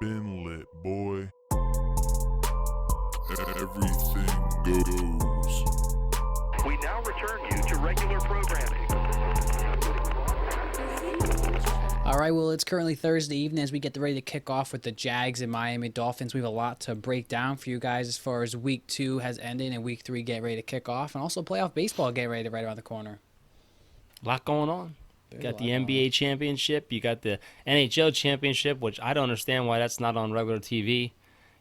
been lit, boy. Everything goes. We now return you to regular programming. All right, well, it's currently Thursday evening as we get ready to kick off with the Jags and Miami Dolphins. We have a lot to break down for you guys as far as Week 2 has ended and Week 3 getting ready to kick off, and also playoff baseball getting ready to right around the corner. A lot going on. You There's got a the lot going NBA championship. You got the NHL championship, which I don't understand why that's not on regular TV.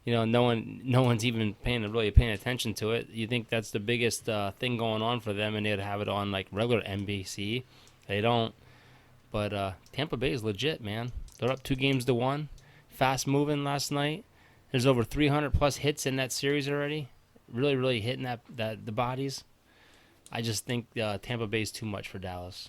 You know, no one's even really paying attention to it. You think that's the biggest thing going on for them, and they'd have it on like regular NBC. They don't. But Tampa Bay is legit, man. They're up 2-1. Fast moving last night. There's over 300 plus hits in that series already. Really hitting the bodies. I just think Tampa Bay is too much for Dallas.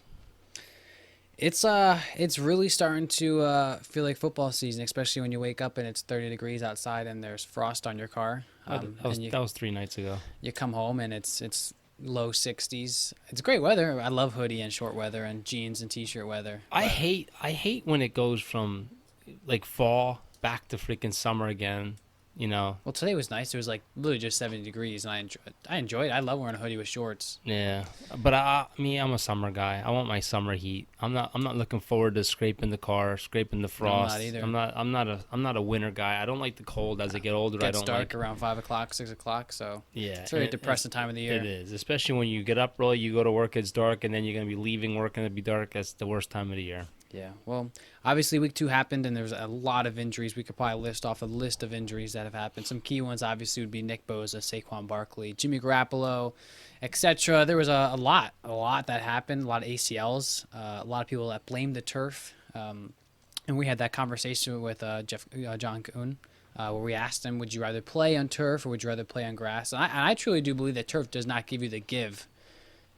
It's really starting to feel like football season, especially when you wake up and it's 30 degrees outside and there's frost on your car. That was 3 nights ago. You come home and it's low 60s. It's great weather. I love hoodie and short weather and jeans and t-shirt weather. I hate when it goes from like fall back to freaking summer again. You know. Well, today was nice. It was like literally just 70 degrees, and I enjoyed it. I love wearing a hoodie with shorts. Yeah, but I'm a summer guy. I want my summer heat. I'm not looking forward to scraping the car, scraping the frost. No, I'm not either. I'm not a winter guy. I don't like the cold. As I get older, I It gets don't dark like. around 5 o'clock, 6 o'clock, so Yeah, it's a very depressing time of the year. It is, especially when you get up early, you go to work, it's dark, and then you're gonna be leaving work and it'll be dark. That's the worst time of the year. Yeah, well, obviously Week 2 happened, and there's a lot of injuries. We could probably list off a list of injuries that have happened. Some key ones, obviously, would be Nick Bosa, Saquon Barkley, Jimmy Garoppolo, etc. There was a lot that happened, a lot of ACLs, a lot of people that blamed the turf. And we had that conversation with John Kuhn, where we asked him, would you rather play on turf or would you rather play on grass? And I truly do believe that turf does not give you the give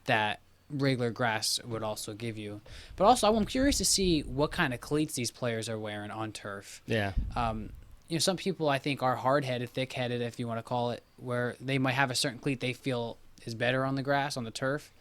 that regular grass would also give you. But also, I'm curious to see what kind of cleats these players are wearing on turf. Yeah. Some people I think are hard-headed, thick-headed, if you want to call it, where they might have a certain cleat they feel is better on the grass, on the turf.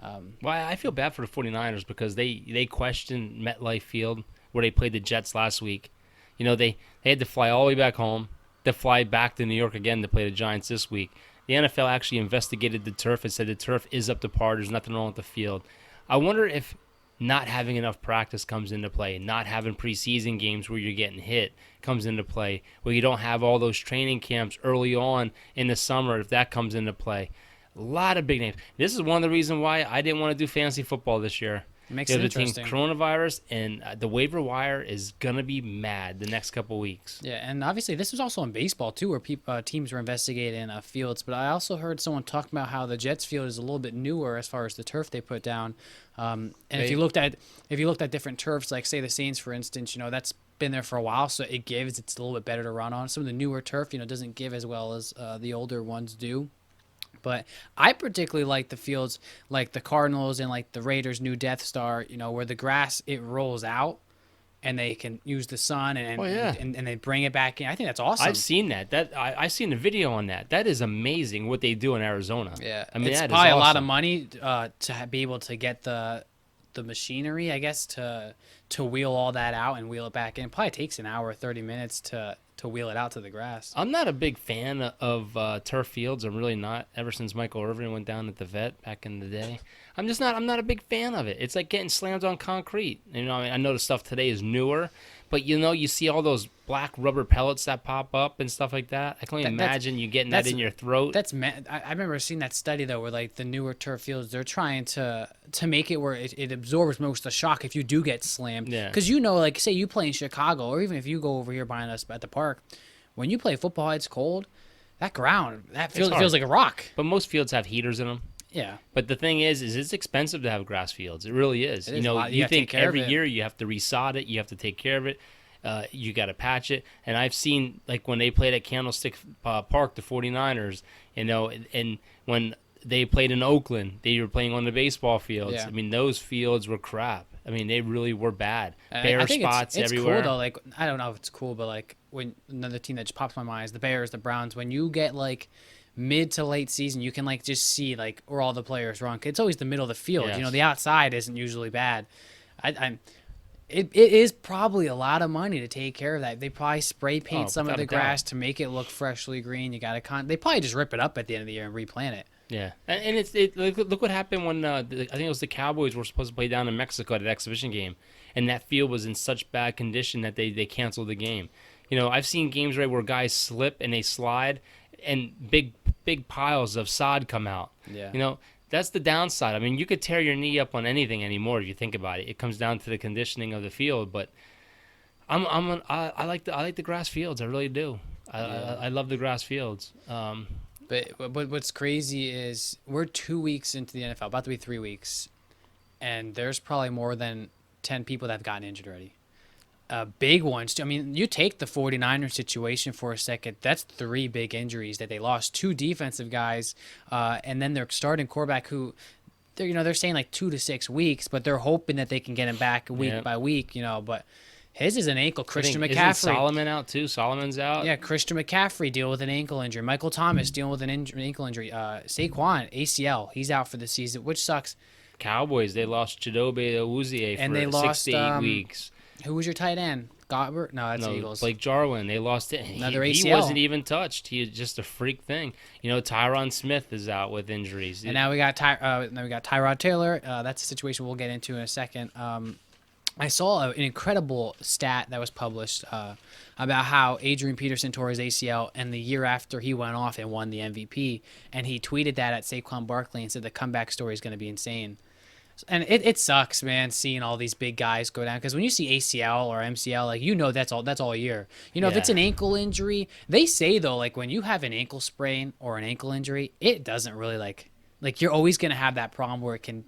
Well, I feel bad for the 49ers because they questioned MetLife Field where they played the Jets last week. You know, they had to fly all the way back home, to fly back to New York again to play the Giants this week. The NFL actually investigated the turf and said the turf is up to par. There's nothing wrong with the field. I wonder if not having enough practice comes into play, not having preseason games where you're getting hit comes into play, where you don't have all those training camps early on in the summer, if that comes into play. A lot of big names. This is one of the reasons why I didn't want to do fantasy football this year. Makes it interesting. Coronavirus, and the waiver wire is going to be mad the next couple weeks. Yeah, and obviously this was also in baseball too, where teams were investigating fields. But I also heard someone talk about how the Jets field is a little bit newer as far as the turf they put down. If you looked at different turfs, like say the Saints, for instance, that's been there for a while, so it gives. It's a little bit better to run on. Some of the newer turf, doesn't give as well as the older ones do. But I particularly like the fields like the Cardinals and like the Raiders' new Death Star, where the grass, it rolls out and they can use the sun and they bring it back in. I think that's awesome. I've seen that. I've seen the video on that. That is amazing what they do in Arizona. Yeah, I mean, it's that probably is a lot of awesome. money to be able to get the machinery, I guess, to wheel all that out and wheel it back in. It probably takes an hour or 30 minutes to wheel it out to the grass. I'm not a big fan of turf fields. I'm really not. Ever since Michael Irvin went down at the vet back in the day, I'm not a big fan of it. It's like getting slammed on concrete. I know the stuff today is newer, but you see all those black rubber pellets that pop up and stuff like that. I can only imagine you getting that in your throat. I remember seeing that study though, where like the newer turf fields, they're trying to make it where it absorbs most of the shock if you do get slammed. Yeah. Because like say you play in Chicago, or even if you go over here behind us at the park, when you play football, it's cold. That ground, feels like a rock. But most fields have heaters in them. Yeah. But the thing is it's expensive to have grass fields. It really is. It is a lot. You have to think take care every of it. year you have to resod it, you have to take care of it. You got to patch it. And I've seen, like, when they played at Candlestick Park, the 49ers, and when they played in Oakland, they were playing on the baseball fields. Yeah. I mean, those fields were crap. I mean, they really were bad. I think spots it's everywhere. cool though. Like, I don't know if it's cool, but like when another team that just pops in my mind is the Bears, the Browns. When you get like mid to late season, you can like just see like where all the players run. It's always the middle of the field. Yes. The outside isn't usually bad. It is probably a lot of money to take care of that. They probably spray paint some of without the a doubt. grass to make it look freshly green. You got to they probably just rip it up at the end of the year and replant it. Yeah, and look what happened when I think it was the Cowboys were supposed to play down in Mexico at an exhibition game, and that field was in such bad condition that they canceled the game. You know, I've seen games where guys slip and they slide, and big piles of sod come out. Yeah. You know, that's the downside. I mean, you could tear your knee up on anything anymore if you think about it. It comes down to the conditioning of the field, but I like the grass fields. I really do. I love the grass fields. But what's crazy is we're 2 weeks into the NFL, about to be 3 weeks, and there's probably more than 10 people that have gotten injured already. Big ones, too. I mean, you take the 49ers situation for a second. That's 3 big injuries that they lost. 2 defensive guys, and then their starting quarterback who, they're saying like 2 to 6 weeks, but they're hoping that they can get him back week by week, but his is an ankle. Christian Isn't McCaffrey. Solomon out too? Solomon's out? Yeah, Christian McCaffrey dealing with an ankle injury. Michael Thomas dealing with an ankle injury. Saquon, ACL, he's out for the season, which sucks. Cowboys, they lost Chidobe Awuzie And for they 6 lost, to 8 weeks. Who was your tight end? Goddard? No, that's No, Eagles. Blake Jarwin, they lost it. Another He ACL. wasn't even touched. He was just a freak thing. Tyron Smith is out with injuries. And now we got Tyrod Taylor. That's a situation we'll get into in a second. I saw an incredible stat that was published about how Adrian Peterson tore his ACL, and the year after he went off and won the MVP, and he tweeted that at Saquon Barkley and said the comeback story is going to be insane. And it sucks, man, seeing all these big guys go down, because when you see ACL or MCL, that's all year. If it's an ankle injury, they say though, like when you have an ankle sprain or an ankle injury, it doesn't really like you're always going to have that problem where it can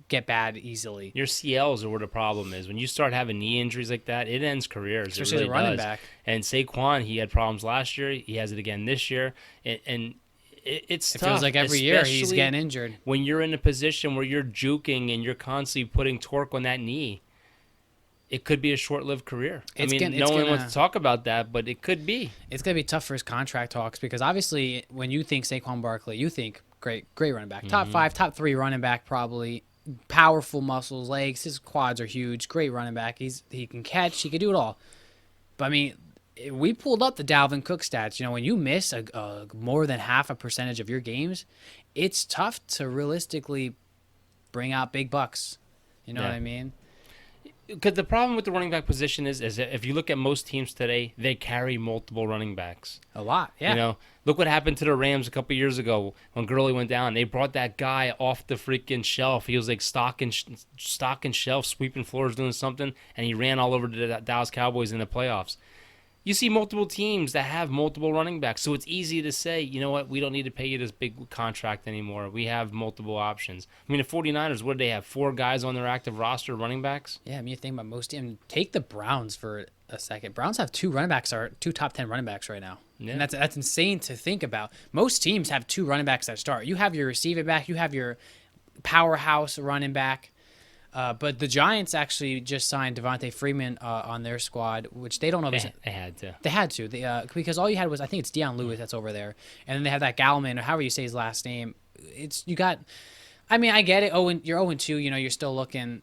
get bad easily. Your CLs are where the problem is. When you start having knee injuries like that, it ends careers. Especially it as really a running does. back. And Saquon, he had problems last year. He has it again this year. And it's It tough. feels like every year he's especially getting injured. when you're in a position where you're juking and you're constantly putting torque on that knee. It could be a short-lived career. No one wants to talk about that, but it could be. It's going to be tough for his contract talks, because obviously when you think Saquon Barkley, you think great running back. Top 5, top 3 running back probably. Powerful muscles, legs, his quads are huge. Great running back. He can catch, he can do it all. But I mean, we pulled up the Dalvin Cook stats. When you miss a more than half a percentage of your games, it's tough to realistically bring out big bucks. You know what I mean? Because the problem with the running back position is that if you look at most teams today, they carry multiple running backs. A lot, yeah. Look what happened to the Rams a couple years ago when Gurley went down. They brought that guy off the freaking shelf. He was like stock and shelf, sweeping floors, doing something, and he ran all over the Dallas Cowboys in the playoffs. You see multiple teams that have multiple running backs, so it's easy to say, you know what, we don't need to pay you this big contract anymore. We have multiple options. I mean, the 49ers, what did they have, 4 guys on their active roster running backs? Yeah, I mean, you think about most teams. Take the Browns for a second. Browns have 2 running backs, or 2 top 10 running backs right now. Yeah. And that's insane to think about. Most teams have 2 running backs that start. You have your receiving back, you have your powerhouse running back. But the Giants actually just signed Devontae Freeman on their squad, which they don't know. They had to. They had to. Because all you had was, I think it's Deion Lewis that's over there. And then they have that Gallman, or however you say his last name. I get it. You're 0-2. You're still looking.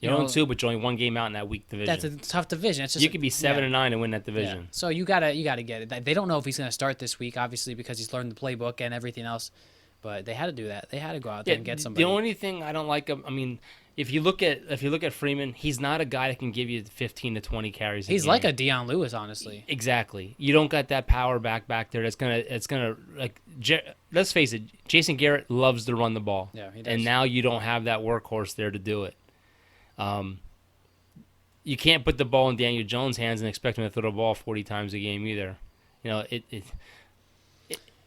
You're 0-2, but you're only 1 game out in that weak division. That's a tough division. It's just, you could be 7-9 and win that division. Yeah. So you gotta get it. They don't know if he's gonna start this week, obviously, because he's learned the playbook and everything else. But they had to do that. They had to go out there and get somebody. The only thing I don't like, if you look at Freeman, he's not a guy that can give you 15 to 20 carries. He's like a Deion Lewis, honestly. Exactly. You don't got that power back there. Let's face it. Jason Garrett loves to run the ball. Yeah, he does. And now you don't have that workhorse there to do it. You can't put the ball in Daniel Jones' hands and expect him to throw the ball 40 times a game either.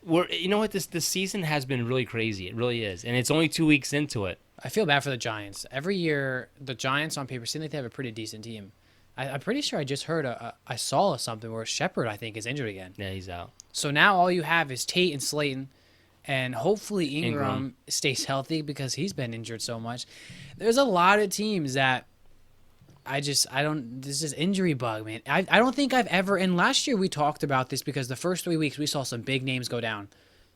This season has been really crazy. It really is, and it's only 2 weeks into it. I feel bad for the Giants. Every year, the Giants on paper seem like they have a pretty decent team. I'm pretty sure I just heard I saw something where Shepard, I think, is injured again. Yeah, he's out. So now all you have is Tate and Slayton, and hopefully Ingram stays healthy because he's been injured so much. There's a lot of teams that this is injury bug, man. I don't think I've ever, and last year we talked about this because the first 3 weeks we saw some big names go down.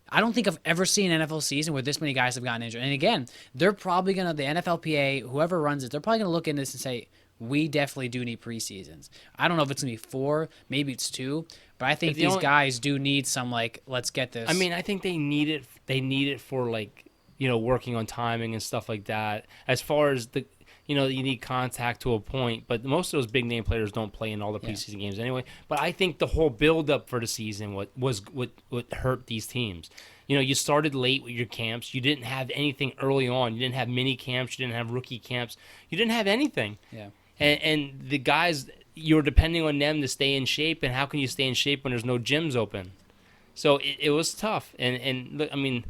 I don't think I've ever seen an NFL season where this many guys have gotten injured. And again, they're probably going to, the NFLPA, whoever runs it, they're probably going to look into this and say, we definitely do need preseasons. I don't know if it's going to be 4, maybe it's 2, but I think But the these only- guys do need some, like, let's get this. I mean, I think they need it. They need it for, like, working on timing and stuff like that. As far as you need contact to a point, but most of those big name players don't play in all the preseason games anyway. But I think the whole build up for the season what hurt these teams. You started late with your camps. You didn't have anything early on. You didn't have mini camps. You didn't have rookie camps. You didn't have anything. Yeah. And the guys, you're depending on them to stay in shape. And how can you stay in shape when there's no gyms open? So it was tough. And look, I mean,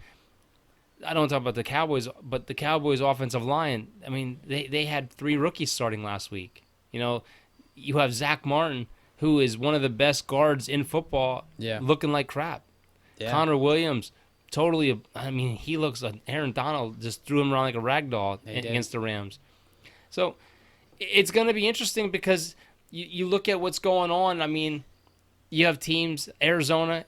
I don't talk about the Cowboys, but the Cowboys' offensive line, I mean, they had 3 rookies starting last week. You have Zach Martin, who is one of the best guards in football, looking like crap. Yeah. Connor Williams, totally, I mean, he looks like Aaron Donald just threw him around like a rag doll against the Rams. So it's going to be interesting because you look at what's going on. I mean, you have teams, Arizona.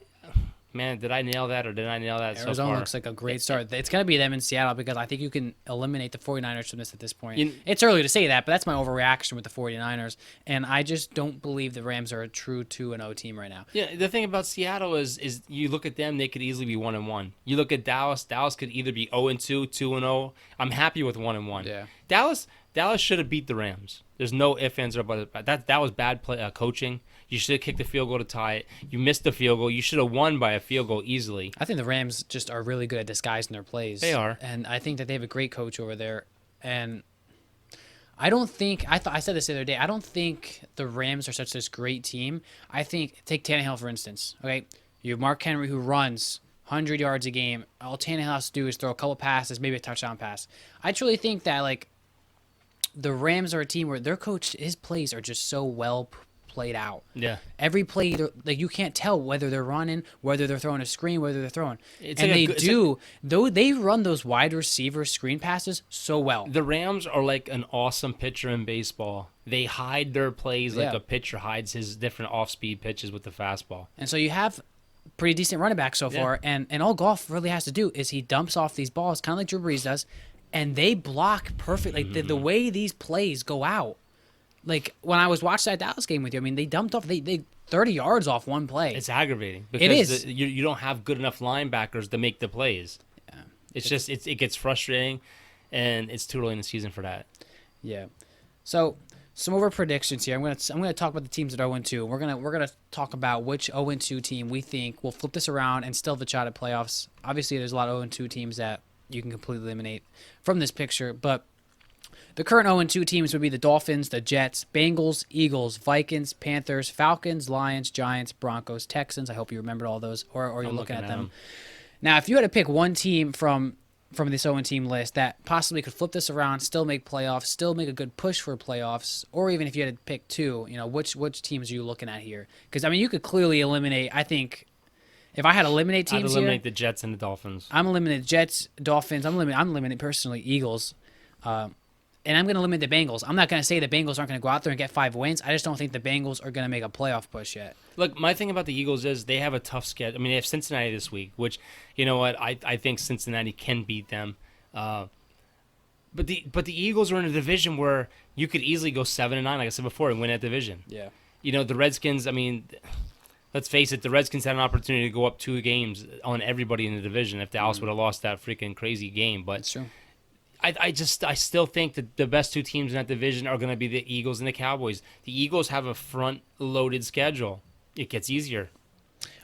Man, did I nail that or did I nail that so Arizona far? looks like a great start. It's going to be them in Seattle because I think you can eliminate the 49ers from this at this point. It's early to say that, but that's my overreaction with the 49ers. And I just don't believe the Rams are a true 2-0 team right now. Yeah, the thing about Seattle is you look at them, they could easily be 1-1. You look at Dallas, Dallas could either be 0-2, 2-0. I'm happy with 1-1. Yeah. Dallas should have beat the Rams. There's no ifs, ands, or buts. That was bad coaching. You should have kicked the field goal to tie it. You missed the field goal. You should have won by a field goal easily. I think the Rams just are really good at disguising their plays. They are. And I think that they have a great coach over there. And I don't think, I said this the other day, I don't think the Rams are such this great team. I think, take Tannehill for instance. Okay, you have Mark Henry who runs 100 yards a game. All Tannehill has to do is throw a couple passes, maybe a touchdown pass. I truly think that, like, the Rams are a team where their coach, his plays are just so well played out. Yeah. Every play, like, you can't tell whether they're running, whether they're throwing a screen, whether they're throwing. It's and like they do, though they run those wide receiver screen passes so well. The Rams are like an awesome pitcher in baseball. They hide their plays like Yeah. a pitcher hides his different off-speed pitches with the fastball. And so you have pretty decent running back so far, and all Goff really has to do is he dumps off these balls, kind of like Drew Brees does, and they block perfectly. Like, the way these plays go out. Like, when I was watching that Dallas game with you, I mean, they dumped off, they 30 yards off one play. It's aggravating. It is. You don't have good enough linebackers to make the plays. Yeah. It gets frustrating, and it's too early in the season for that. Yeah. So, some over predictions here. I'm gonna talk about the teams that are 0-2. We're gonna talk about which 0-2 team we think will flip this around and still have a shot at playoffs. Obviously, there's a lot of 0-2 teams that you can completely eliminate from this picture, but the current 0-2 teams would be the Dolphins, the Jets, Bengals, Eagles, Vikings, Panthers, Falcons, Lions, Giants, Broncos, Texans. I hope you remembered all those, or you're I'm looking at them. 'em. Now, if you had to pick one team from this 0 team list that possibly could flip this around, still make playoffs, still make a good push for playoffs, or even if you had to pick two, which teams are you looking at here? Because, I mean, you could clearly eliminate, I think, if I had to eliminate teams I'd eliminate here, the Jets and the Dolphins. I'm eliminating Jets, Dolphins. I'm eliminating personally Eagles. And I'm going to limit the Bengals. I'm not going to say the Bengals aren't going to go out there and get 5 wins. I just don't think the Bengals are going to make a playoff push yet. Look, my thing about the Eagles is they have a tough schedule. I mean, they have Cincinnati this week, which, you know what, I think Cincinnati can beat them. But the Eagles are in a division where you could easily go 7-9, like I said before, and win that division. Yeah. The Redskins, I mean, let's face it, the Redskins had an opportunity to go up 2 games on everybody in the division if Dallas would have lost that freaking crazy game. But That's true. I still think that the best 2 teams in that division are going to be the Eagles and the Cowboys. The Eagles have a front-loaded schedule. It gets easier.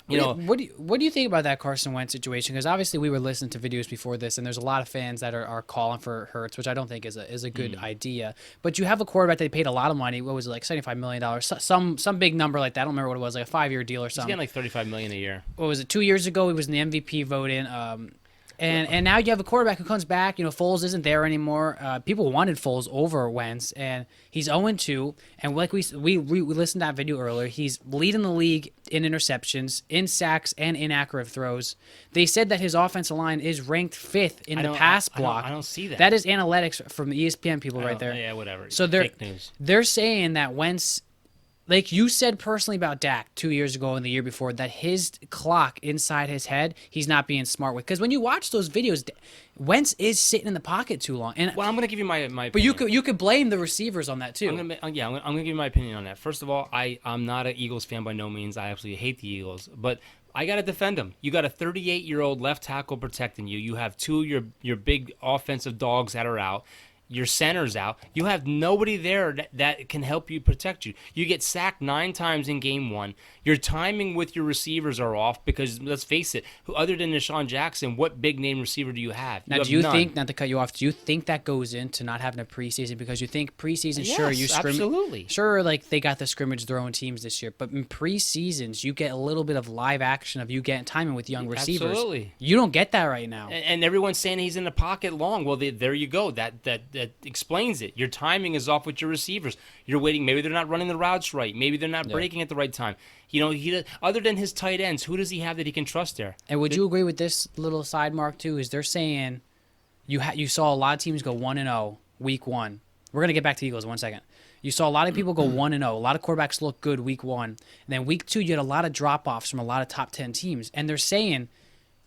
What do you think about that Carson Wentz situation? Because obviously we were listening to videos before this, and there's a lot of fans that are calling for Hurts, which I don't think is a good idea. But you have a quarterback that they paid a lot of money. What was it, like $75 million? Some big number like that. I don't remember what it was, like a 5-year deal or He's something. getting like $35 million a year. What was it? 2 years ago, he was in the MVP voting. And now you have a quarterback who comes back. Foles isn't there anymore. People wanted Foles over Wentz, and he's 0-2. And like we listened to that video earlier, he's leading the league in interceptions, in sacks, and inaccurate throws. They said that his offensive line is ranked 5th in the pass block. I don't see that. That is analytics from the ESPN people right there. Yeah, whatever. So Fake news. they're saying that Wentz, like you said personally about Dak 2 years ago and the year before, that his clock inside his head, he's not being smart with. Because when you watch those videos, Wentz is sitting in the pocket too long. And Well, I'm going to give you my opinion. but you could blame the receivers on that too. I'm gonna give you my opinion on that. First of all, I'm not an Eagles fan by no means. I absolutely hate the Eagles, but I gotta defend them. You got a 38-year-old left tackle protecting you. You have two of your big offensive dogs that are out. Your center's out. You have nobody there that can help you protect you. You get sacked 9 times in game 1. Your timing with your receivers are off because, let's face it, other than Deshaun Jackson, what big-name receiver do you have? Now, do you think, not to cut you off, do you think that goes into not having a preseason? Because you think preseason, Yes, sure, you absolutely. Sure, like they got the scrimmage throwing teams this year, but in preseasons, you get a little bit of live action of you getting timing with young receivers. Absolutely. You don't get that right now. And everyone's saying he's in the pocket long. Well, there you go. That explains it. Your timing is off with your receivers. You're waiting. Maybe they're not running the routes right. Maybe they're not breaking at the right time. He other than his tight ends, who does he have that he can trust there? And would you agree with this little side mark too? Is they're saying you saw a lot of teams go 1-0 week 1. We're gonna get back to the Eagles in 1 second. You saw a lot of people go 1-0. A lot of quarterbacks look good week 1, and then week 2 you had a lot of drop offs from a lot of top 10 teams. And they're saying,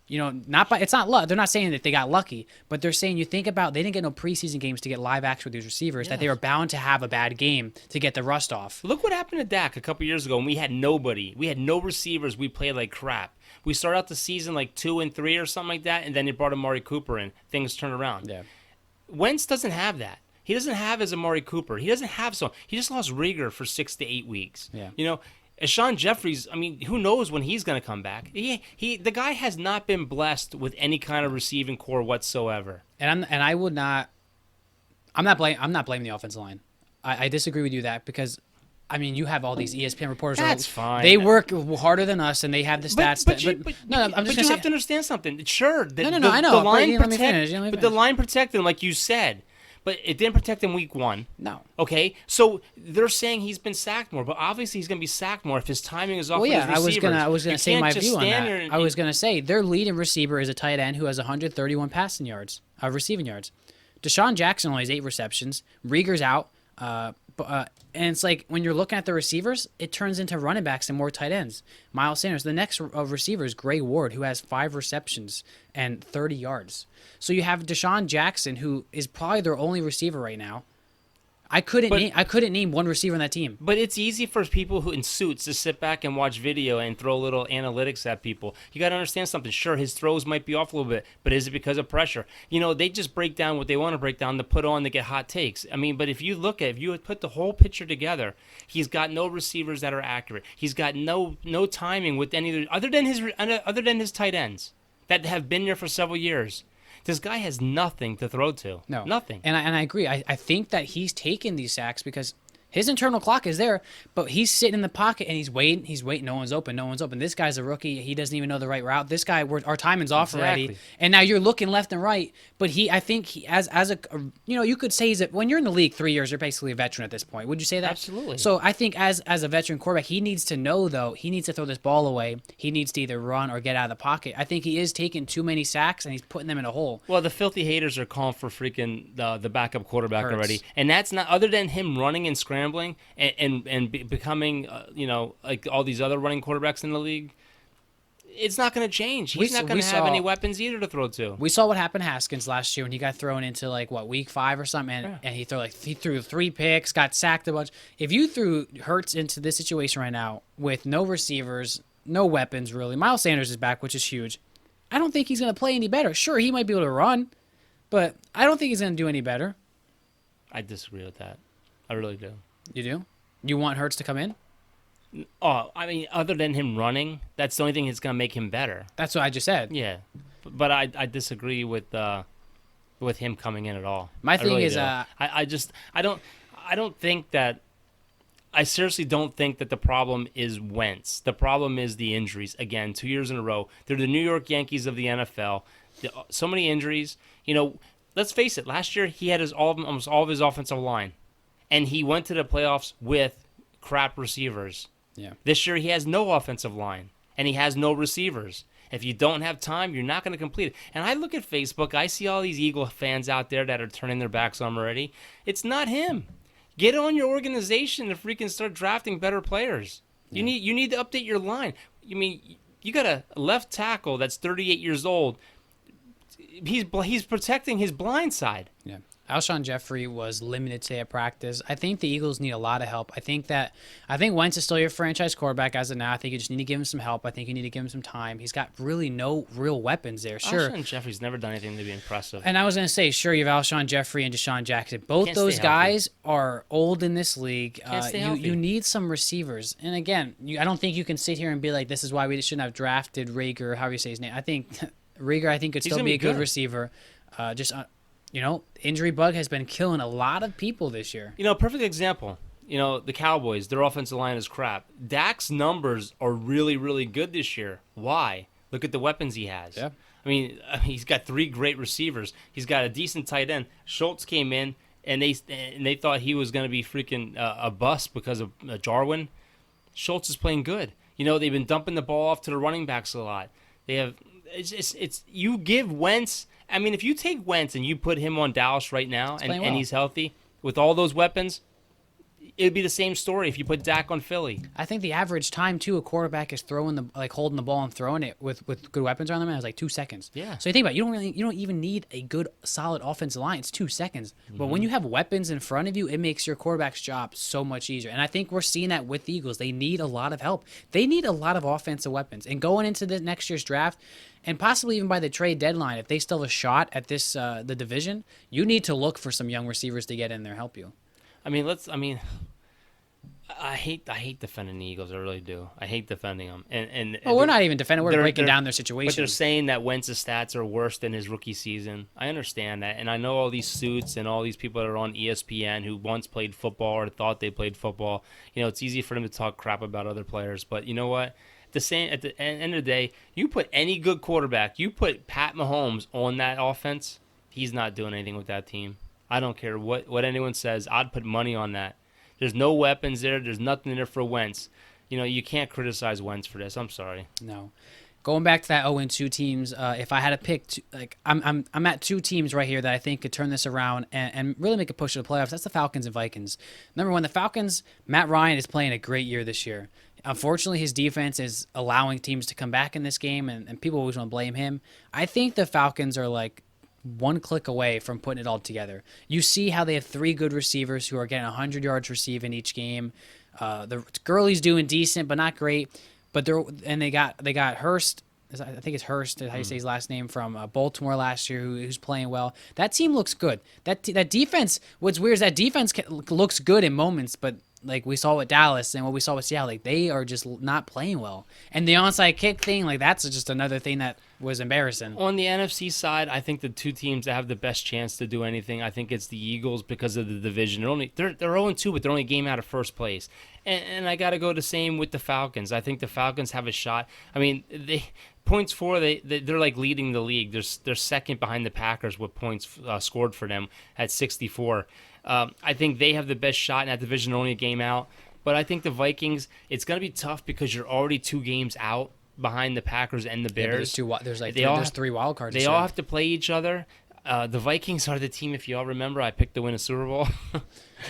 it's not luck. They're not saying that they got lucky, but they're saying they didn't get no preseason games to get live action with these receivers, that they were bound to have a bad game to get the rust off. Look what happened to Dak a couple years ago when we had nobody. We had no receivers. We played like crap. We started out the season like 2-3 or something like that, and then they brought Amari Cooper in. Things turned around. Yeah. Wentz doesn't have that. He doesn't have his Amari Cooper. He doesn't have so. He just lost Rieger for 6 to 8 weeks. Yeah. Sean Jeffries, who knows when he's going to come back? The guy has not been blessed with any kind of receiving core whatsoever. And I'm not blaming the offensive line. I disagree with you that because you have all these ESPN reporters. That's fine. They work harder than us, and they have the stats. But you have to understand something. Sure, I know. Let me finish. The line protected him, like you said. But it didn't protect him week 1. No. Okay? So they're saying he's been sacked more, but obviously he's going to be sacked more if his timing is off with his receivers. I was going to say my view on that. And I was going to say their leading receiver is a tight end who has 131 receiving yards. Deshaun Jackson only has 8 receptions. Rieger's out. And it's like when you're looking at the receivers, it turns into running backs and more tight ends. Miles Sanders. The next receiver is Gray Ward, who has 5 receptions and 30 yards. So you have Deshaun Jackson, who is probably their only receiver right now. I couldn't name one receiver on that team. But it's easy for people who in suits to sit back and watch video and throw little analytics at people. You got to understand something. Sure, his throws might be off a little bit, but is it because of pressure? They just break down what they want to break down to put on to get hot takes. But if you put the whole picture together, he's got no receivers that are accurate. He's got no timing with any other than his tight ends that have been there for several years. This guy has nothing to throw to. No. Nothing. And I agree. I think that he's taking these sacks because his internal clock is there, but he's sitting in the pocket and he's waiting. No one's open. This guy's a rookie. He doesn't even know the right route. This guy, our timing's off already. And now you're looking left and right. But I think he, as a, you could say when you're in the league 3 years, you're basically a veteran at this point. Would you say that? Absolutely. So I think as a veteran quarterback, he needs to know, though, he needs to throw this ball away. He needs to either run or get out of the pocket. I think he is taking too many sacks and he's putting them in a hole. Well, the filthy haters are calling for freaking the backup quarterback Hurts. already. And that's not, other than him running and scrambling and becoming, like all these other running quarterbacks in the league, it's not going to change. He's not going to have any weapons either to throw to. We saw what happened to Haskins last year when he got thrown into week 5 or something, and he threw 3 picks, got sacked a bunch. If you threw Hurts into this situation right now with no receivers, no weapons really, Miles Sanders is back, which is huge. I don't think he's going to play any better. Sure, he might be able to run, but I don't think he's going to do any better. I disagree with that. I really do. You do? You want Hurts to come in? Oh, other than him running, that's the only thing that's going to make him better. That's what I just said. Yeah, but I disagree with him coming in at all. My thing is, I don't think that. I seriously don't think that the problem is Wentz. The problem is the injuries. Again, 2 years in a row, they're the New York Yankees of the NFL. So many injuries. Let's face it. Last year he had almost all of his offensive line, and he went to the playoffs with crap receivers. Yeah. This year he has no offensive line, and he has no receivers. If you don't have time, you're not going to complete it. And I look at Facebook, I see all these Eagle fans out there that are turning their backs on him already. It's not him. Get on your organization to freaking start drafting better players. You need to update your line. I mean, you got a left tackle that's 38 years old. He's protecting his blind side. Yeah. Alshon Jeffrey was limited today at practice. I think the Eagles need a lot of help. I think Wentz is still your franchise quarterback as of now. I think you just need to give him some help. I think you need to give him some time. He's got really no real weapons there. Sure. Alshon Jeffrey's never done anything to be impressive. And I was going to say, sure, you have Alshon Jeffrey and Deshaun Jackson. Both Can't those stay healthy. guys are old in this league. Can't stay healthy. You need some receivers. And again, I don't think you can sit here and be like, this is why we shouldn't have drafted Rager, however you say his name. I think Rager, could He's still gonna be be a good good. receiver. Injury bug has been killing a lot of people this year. Perfect example. The Cowboys, their offensive line is crap. Dak's numbers are really, really good this year. Why? Look at the weapons he has. Yeah. I mean, he's got 3 great receivers. He's got a decent tight end. Schultz came in, and they thought he was going to be freaking a bust because of Jarwin. Schultz is playing good. They've been dumping the ball off to the running backs a lot. They have you give Wentz. I mean, if you take Wentz and you put him on Dallas right now and he's healthy with all those weapons, it would be the same story if you put Dak on Philly. I think the average time too a quarterback is holding the ball and throwing it with good weapons on them is like 2 seconds. Yeah. So you think about it, you don't even need a good solid offensive line. It's 2 seconds. But when you have weapons in front of you, it makes your quarterback's job so much easier. And I think we're seeing that with the Eagles. They need a lot of help. They need a lot of offensive weapons. And going into the next year's draft, and possibly even by the trade deadline, if they still have a shot at this the division, you need to look for some young receivers to get in there help you. I hate defending the Eagles. I really do. I hate defending them. And Well, we're not even defending. We're breaking down their But situation. they're saying that Wentz's stats are worse than his rookie season. I understand that, and I know all these suits and all these people that are on ESPN who once played football or thought they played football. It's easy for them to talk crap about other players, but you know what? At the end of the day, you put any good quarterback, you put Pat Mahomes on that offense, he's not doing anything with that team. I don't care what anyone says. I'd put money on that. There's no weapons there. There's nothing there for Wentz. You can't criticize Wentz for this. I'm sorry. No. Going back to that 0-2 teams, if I had to pick, I'm at 2 teams right here that I think could turn this around and really make a push to the playoffs. That's the Falcons and Vikings. Number 1, the Falcons, Matt Ryan is playing a great year this year. Unfortunately, his defense is allowing teams to come back in this game, and people always want to blame him. I think the Falcons are like 1 click away from putting it all together. You see how they have 3 good receivers who are getting 100 yards receiving each game. The Gurley's doing decent, but not great. But they got Hurst. I think it's Hurst, how you say his last name, from Baltimore last year, who's playing well. That team looks good. That defense. What's weird is that defense looks good in moments, but like we saw with Dallas and what we saw with Seattle, they are just not playing well. And the onside kick thing, that's just another thing that was embarrassing. On the NFC side, I think the 2 teams that have the best chance to do anything, I think it's the Eagles because of the division. They're 0-2, but they're only a game out of first place. And I got to go the same with the Falcons. I think the Falcons have a shot. I mean, points for they're like leading the league. They're second behind the Packers with points scored for them at 64. I think they have the best shot in that division, only a game out. But I think the Vikings, it's going to be tough because you're already 2 games out behind the Packers and the Bears. Yeah, there's 3 wild cards. They all have to play each other. The Vikings are the team, if you all remember, I picked to win a Super Bowl.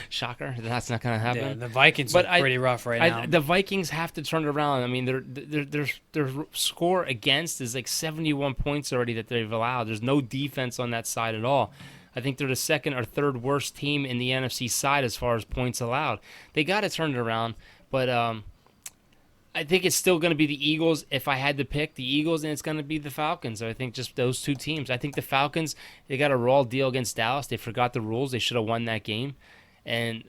Shocker, that's not going to happen. Yeah, the Vikings are pretty rough right now. The Vikings have to turn it around. I mean, their score against is like 71 points already that they've allowed. There's no defense on that side at all. I think they're the 2nd or 3rd worst team in the NFC side as far as points allowed. They got to turn it around, but I think it's still going to be the Eagles. If I had to pick the Eagles, and it's going to be the Falcons. I think just those 2 teams. I think the Falcons, they got a raw deal against Dallas. They forgot the rules. They should have won that game. And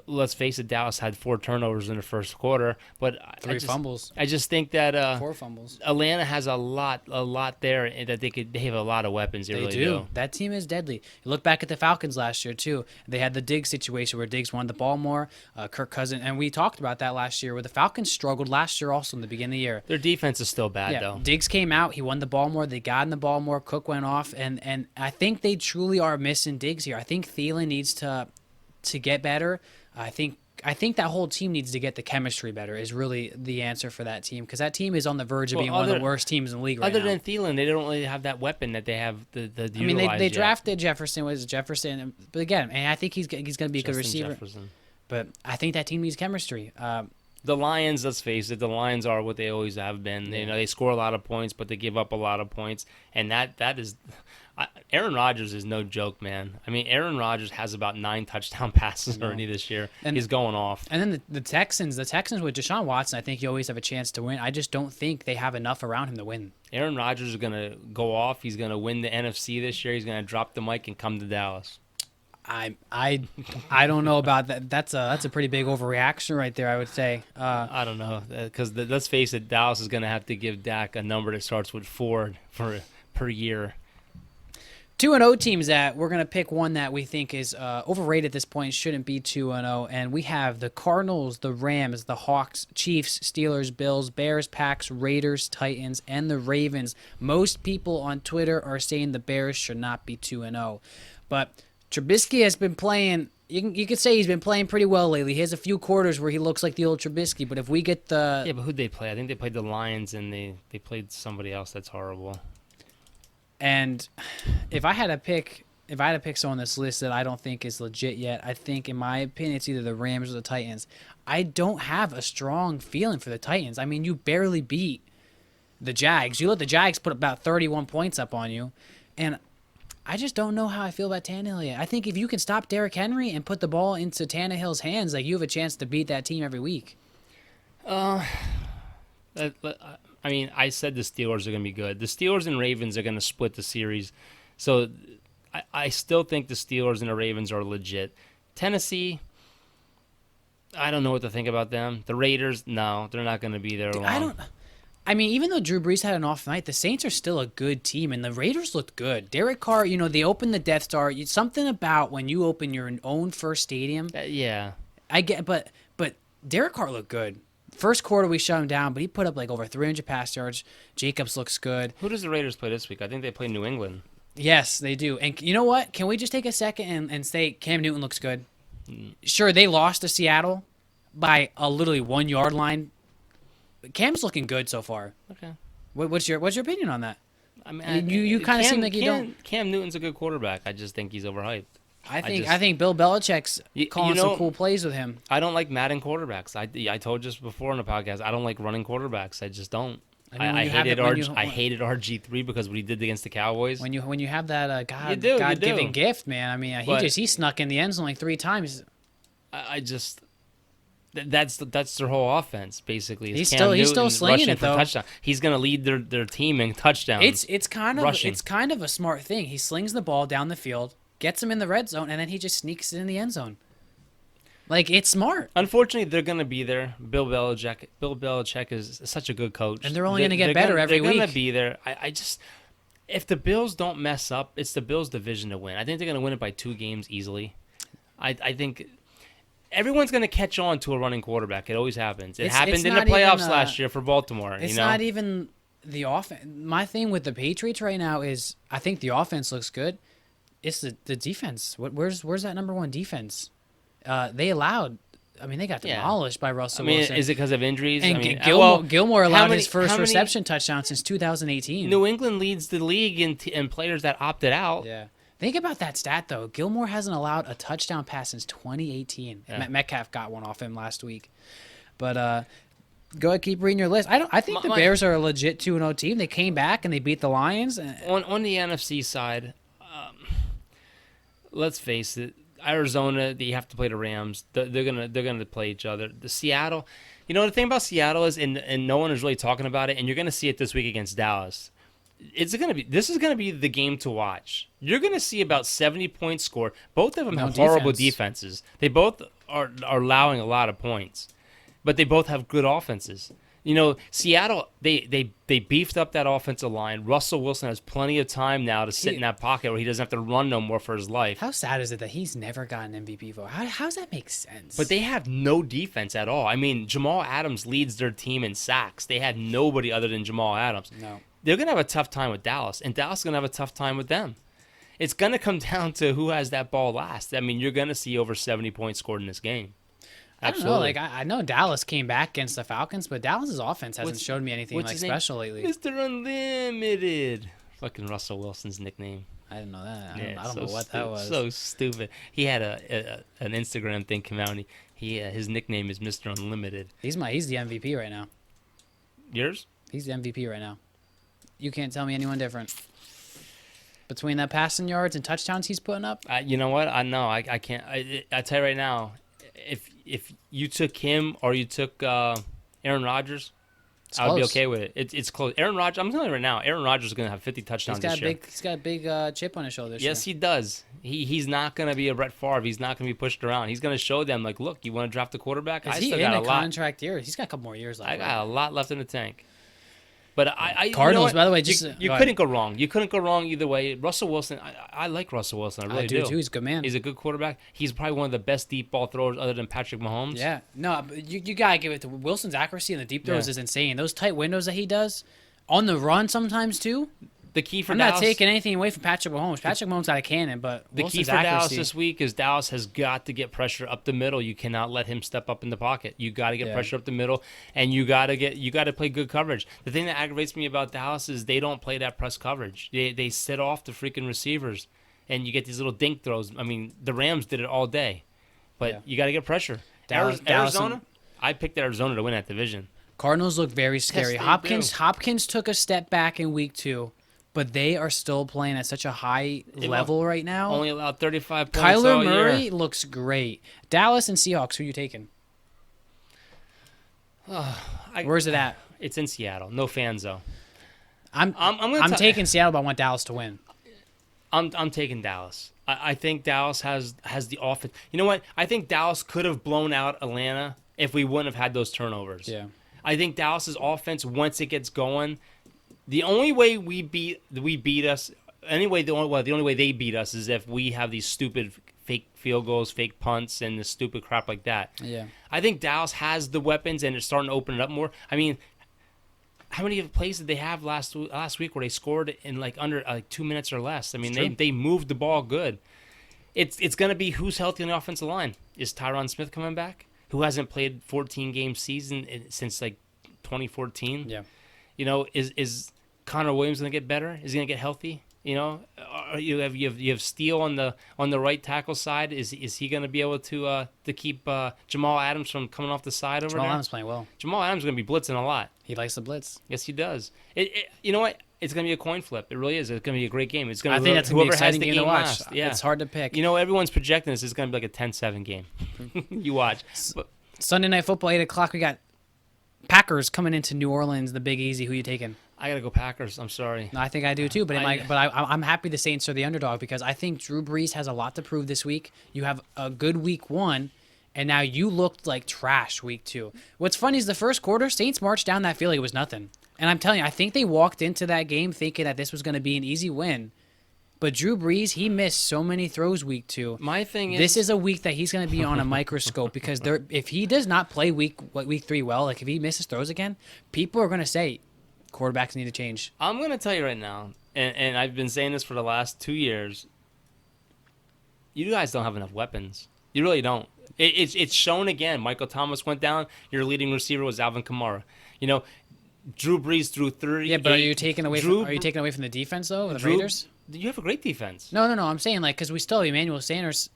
let's face it, Dallas had 4 turnovers in the first quarter, but 3 fumbles. I just think that 4 fumbles. Atlanta has a lot there, and that they have a lot of weapons. They really do. That team is deadly. You look back at the Falcons last year too. They had the Diggs situation where Diggs won the ball more. Kirk Cousins, and we talked about that last year, where the Falcons struggled last year also in the beginning of the year. Their defense is still bad though. Diggs came out. He won the ball more. They got in the ball more. Cook went off, and I think they truly are missing Diggs here. I think Thielen needs to get better. I think I think that whole team needs to get the chemistry better is really the answer for that team, because that team is on the verge of being one of the worst teams in the league right now. Other than Thielen, they don't really have that weapon that they have the I mean, they drafted Jefferson. Was Jefferson? But again, and I think he's going to be a good receiver. Jefferson. But I think that team needs chemistry. The Lions, let's face it, the Lions are what they always have been. You know, they score a lot of points, but they give up a lot of points, and that is. Aaron Rodgers is no joke, man. I mean, Aaron Rodgers has about 9 touchdown passes already this year. And he's going off. And then the Texans with Deshaun Watson, I think you always have a chance to win. I just don't think they have enough around him to win. Aaron Rodgers is going to go off. He's going to win the NFC this year. He's going to drop the mic and come to Dallas. I don't know about that. That's a pretty big overreaction right there, I would say. I don't know, because let's face it, Dallas is going to have to give Dak a number that starts with 4 per year. 2-0 teams that we're going to pick one that we think is overrated at this point, shouldn't be 2-0. And we have the Cardinals, the Rams, the Hawks, Chiefs, Steelers, Bills, Bears, Packs, Raiders, Titans, and the Ravens. Most people on Twitter are saying the Bears should not be 2-0. But Trubisky has been playing, you could say he's been playing pretty well lately. He has a few quarters where he looks like the old Trubisky. But if we get the... Yeah, but who'd they play? I think they played the Lions, and they played somebody else that's horrible. And if I had to pick someone on this list that I don't think is legit yet, I think, in my opinion, it's either the Rams or the Titans. I don't have a strong feeling for the Titans. I mean, you barely beat the Jags. You let the Jags put about 31 points up on you. And I just don't know how I feel about Tannehill yet. I think if you can stop Derrick Henry and put the ball into Tannehill's hands, like, you have a chance to beat that team every week. I mean, I said the Steelers are going to be good. The Steelers and Ravens are going to split the series. So I still think the Steelers and the Ravens are legit. Tennessee, I don't know what to think about them. The Raiders, no, they're not going to be there long. I mean, even though Drew Brees had an off night, the Saints are still a good team, and the Raiders looked good. Derek Carr, they opened the Death Star. Something about when you open your own first stadium. Yeah. I get, but Derek Carr looked good. First quarter, we shut him down, but he put up like over 300 pass yards. Jacobs looks good. Who does the Raiders play this week? I think they play New England. Yes, they do. And you know what? Can we just take a second and say Cam Newton looks good? Sure, they lost to Seattle by a literally 1 yard line. Cam's looking good so far. Okay. What's your opinion on that? I mean, you kind of seem like you don't. Cam Newton's a good quarterback. I just think he's overhyped. I think Bill Belichick's calling some cool plays with him. I don't like Madden quarterbacks. I told you this before on the podcast. I don't like running quarterbacks. I just don't. I hated RG3 because what he did against the Cowboys. When you have that God-given gift, man. I mean, he snuck in the end zone like 3 times. That's their whole offense basically. He's still slinging it though. Touchdown. He's gonna lead their team in touchdowns. It's kind of a smart thing. He slings the ball down the field, gets him in the red zone, and then he just sneaks it in the end zone. Like, it's smart. Unfortunately, they're going to be there. Bill Belichick is such a good coach. And they're only going to get better every week. They're going to be there. If the Bills don't mess up, it's the Bills' division to win. I think they're going to win it by 2 games easily. I think everyone's going to catch on to a running quarterback. It always happens. It happened in the playoffs last year for Baltimore. It's not even the offense. My thing with the Patriots right now is I think the offense looks good. It's the defense. Where's that number 1 defense? They got demolished by Russell Wilson. Is it because of injuries? And Gilmore allowed his first reception touchdown since 2018. New England leads the league in players that opted out. Yeah. Think about that stat, though. Gilmore hasn't allowed a touchdown pass since 2018. Yeah. Metcalf got one off him last week. But go ahead, keep reading your list. I think the Bears are a legit 2-0 team. They came back and they beat the Lions. On the NFC side, let's face it, Arizona, you have to play the Rams. They're gonna play each other. The Seattle, the thing about Seattle is, and no one is really talking about it, and you're gonna see it this week against Dallas. This is gonna be the game to watch. You're gonna see about 70 points scored. Both of them have horrible defenses. They both are allowing a lot of points, but they both have good offenses. Seattle, they beefed up that offensive line. Russell Wilson has plenty of time now to sit in that pocket where he doesn't have to run no more for his life. How sad is it that he's never gotten MVP vote? How does that make sense? But they have no defense at all. I mean, Jamal Adams leads their team in sacks. They had nobody other than Jamal Adams. No. They're going to have a tough time with Dallas, and Dallas is going to have a tough time with them. It's going to come down to who has that ball last. I mean, you're going to see over 70 points scored in this game. I don't know. Like I know Dallas came back against the Falcons, but Dallas's offense hasn't showed me anything like special lately. Mr. Unlimited. Fucking Russell Wilson's nickname. I didn't know that. Yeah, I don't know what that was. So stupid. He had an Instagram thing come out, and his nickname is Mr. Unlimited. He's the MVP right now. Yours? He's the MVP right now. You can't tell me anyone different. Between that passing yards and touchdowns he's putting up. You know what? I know. I can't. I tell you right now, if you took him or you took Aaron Rodgers, I would be okay with it. It's close. Aaron Rodgers. I'm telling you right now, Aaron Rodgers is going to have 50 touchdowns this year. He's got a big chip on his shoulder. Yes, he does. He's not going to be a Brett Favre. He's not going to be pushed around. He's going to show them, like, look, you want to draft a quarterback? Is he in a contract year? He's got a couple more years left. I got a lot left in the tank. But Cardinals, by the way, you couldn't go wrong. You couldn't go wrong either way. Russell Wilson, I like Russell Wilson. I really do. Too. He's a good man. He's a good quarterback. He's probably one of the best deep ball throwers other than Patrick Mahomes. Yeah. No, but you got to give it to Wilson's accuracy and the deep throws is insane. Those tight windows that he does on the run sometimes too. The key for I'm Dallas, not taking anything away from Patrick Mahomes. Patrick Mahomes got a cannon, but the Wilson's key for accuracy. Dallas this week is Dallas has got to get pressure up the middle. You cannot let him step up in the pocket. You got to get pressure up the middle, and you got to play good coverage. The thing that aggravates me about Dallas is they don't play that press coverage. They sit off the freaking receivers, and you get these little dink throws. I mean, the Rams did it all day, but you got to get pressure. Arizona, I picked Arizona to win that division. Cardinals look very scary. Yes, Hopkins took a step back in week 2. But they are still playing at such a high level right now. Only allowed 35 points Kyler Murray looks great. Dallas and Seahawks, who are you taking? Where's it at? It's in Seattle. No fans, though. I'm taking Seattle, but I want Dallas to win. I'm taking Dallas. I think Dallas has the offense. You know what? I think Dallas could have blown out Atlanta if we wouldn't have had those turnovers. Yeah. I think Dallas's offense, once it gets going, the only way the only way they beat us is if we have these stupid fake field goals, fake punts, and the stupid crap like that. Yeah. I think Dallas has the weapons, and it's starting to open it up more. I mean, how many plays did they have last week where they scored in like under 2 minutes or less? I mean, they moved the ball good. It's going to be who's healthy on the offensive line. Is Tyron Smith coming back? Who hasn't played 14-game season since like 2014? Yeah. You know, is Connor Williams going to get better? Is he going to get healthy? You know, you have Steele on the right tackle side. Is he going to be able to keep Jamal Adams from coming off the side over there? Jamal Adams playing well. Jamal Adams is going to be blitzing a lot. He likes the blitz. Yes, he does. You know what? It's going to be a coin flip. It really is. It's going to be a great game. It's going I to think that's going to be an exciting game to watch. Last. Yeah. It's hard to pick. You know, everyone's projecting this is going to be like a 10-7 game. You watch. But Sunday Night Football, 8 o'clock. We got Packers coming into New Orleans, the Big Easy. Who you taking? I got to go Packers. I'm sorry. No, I think I do too, but I'm happy the Saints are the underdog because I think Drew Brees has a lot to prove this week. You have a good week 1, and now you looked like trash week 2. What's funny is the first quarter, Saints marched down that field. It was nothing. And I'm telling you, I think they walked into that game thinking that this was going to be an easy win. But Drew Brees, he missed so many throws week 2. My thing is, this is a week that he's going to be on a microscope because if he does not play week 3 well, like if he misses throws again, people are going to say quarterbacks need to change. I'm going to tell you right now, and I've been saying this for the last 2 years, you guys don't have enough weapons. You really don't. It's shown again. Michael Thomas went down. Your leading receiver was Alvin Kamara. You know, Drew Brees threw 30. Yeah, but are you taking away from the defense though? The Raiders? You have a great defense. No. I'm saying like because we still have Emmanuel Sanders,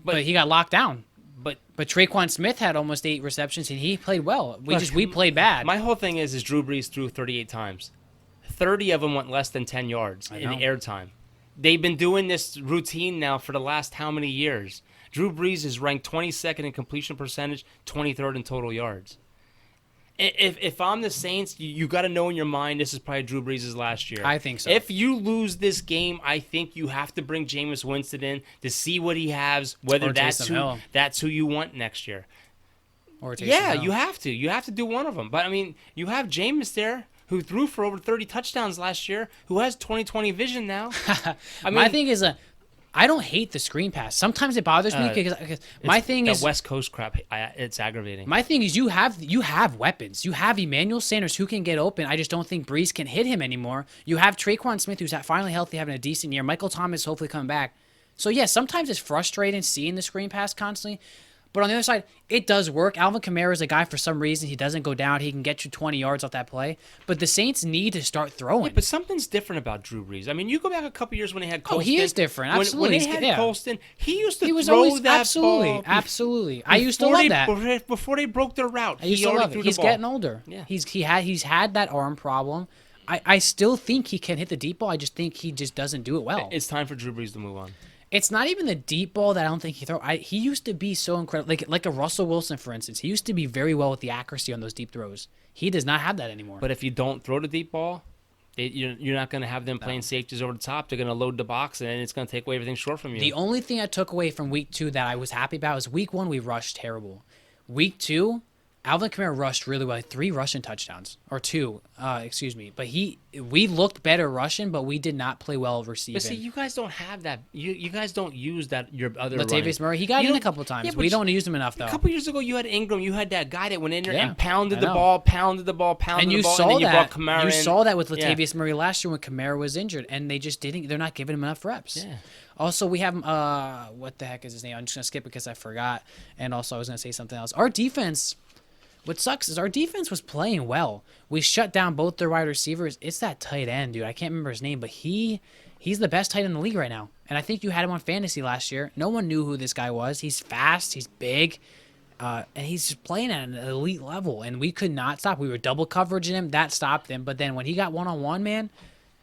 but he got locked down. But Traquan Smith had almost 8 receptions and he played well. We played bad. My whole thing is Drew Brees threw 38 times. 30 of them went less than 10 yards in air time. They've been doing this routine now for the last how many years? Drew Brees is ranked 22nd in completion percentage, 23rd in total yards. If I'm the Saints, you got to know in your mind this is probably Drew Brees' last year. I think so. If you lose this game, I think you have to bring Jameis Winston in to see what he has, whether that's who you want next year. Or you have to. You have to do one of them. But, I mean, you have Jameis there who threw for over 30 touchdowns last year, who has 20/20 vision now. My thing is I don't hate the screen pass. Sometimes it bothers me because my thing is West Coast crap. It's aggravating. My thing is you have weapons. You have Emmanuel Sanders who can get open. I just don't think Brees can hit him anymore. You have Traquan Smith who's finally healthy, having a decent year. Michael Thomas hopefully coming back. So yeah, sometimes it's frustrating seeing the screen pass constantly. But on the other side, it does work. Alvin Kamara is a guy, for some reason, he doesn't go down. He can get you 20 yards off that play. But the Saints need to start throwing. Yeah, but something's different about Drew Brees. I mean, you go back a couple years when they had Colston. Oh, he is different. Absolutely. When they had Colston, he used to He was throw always, that absolutely, ball. absolutely. I used to love that. Before they broke their route, I used he to already love threw it. the He's ball. getting older. Yeah. He's had that arm problem. I still think he can hit the deep ball. I just think he just doesn't do it well. It's time for Drew Brees to move on. It's not even the deep ball that I don't think he throw. He used to be so incredible, like a Russell Wilson, for instance. He used to be very well with the accuracy on those deep throws. He does not have that anymore. But if you don't throw the deep ball, you're not going to have them playing safeties over the top. They're going to load the box, and it's going to take away everything short from you. The only thing I took away from week 2 that I was happy about was week 1 we rushed terrible. Week 2, Alvin Kamara rushed really well, 3 rushing touchdowns, or 2, excuse me. But we looked better rushing, but we did not play well receiving. But see, you guys don't have that. You guys don't use that. Your other Latavius running. Murray, he got You in a don't- couple of times. yeah, but We don't use him enough though. A couple years ago, you had Ingram. You had that guy that went in there Yeah, and pounded I the know. ball, pounded the ball, pounded And the you ball, saw and then you that. brought Kamara You in. saw that with Yeah. Latavius Murray last year when Kamara was injured, and they just didn't. They're not giving him enough reps. Yeah. Also, we have what the heck is his name? I'm just gonna skip it because I forgot. And also, I was gonna say something else. Our defense. What sucks is our defense was playing well. We shut down both their wide receivers. It's that tight end, dude. I can't remember his name, but he's the best tight end in the league right now. And I think you had him on fantasy last year. No one knew who this guy was. He's fast. He's big. And he's just playing at an elite level. And we could not stop. We were double coveraging him. That stopped him. But then when he got one-on-one, man,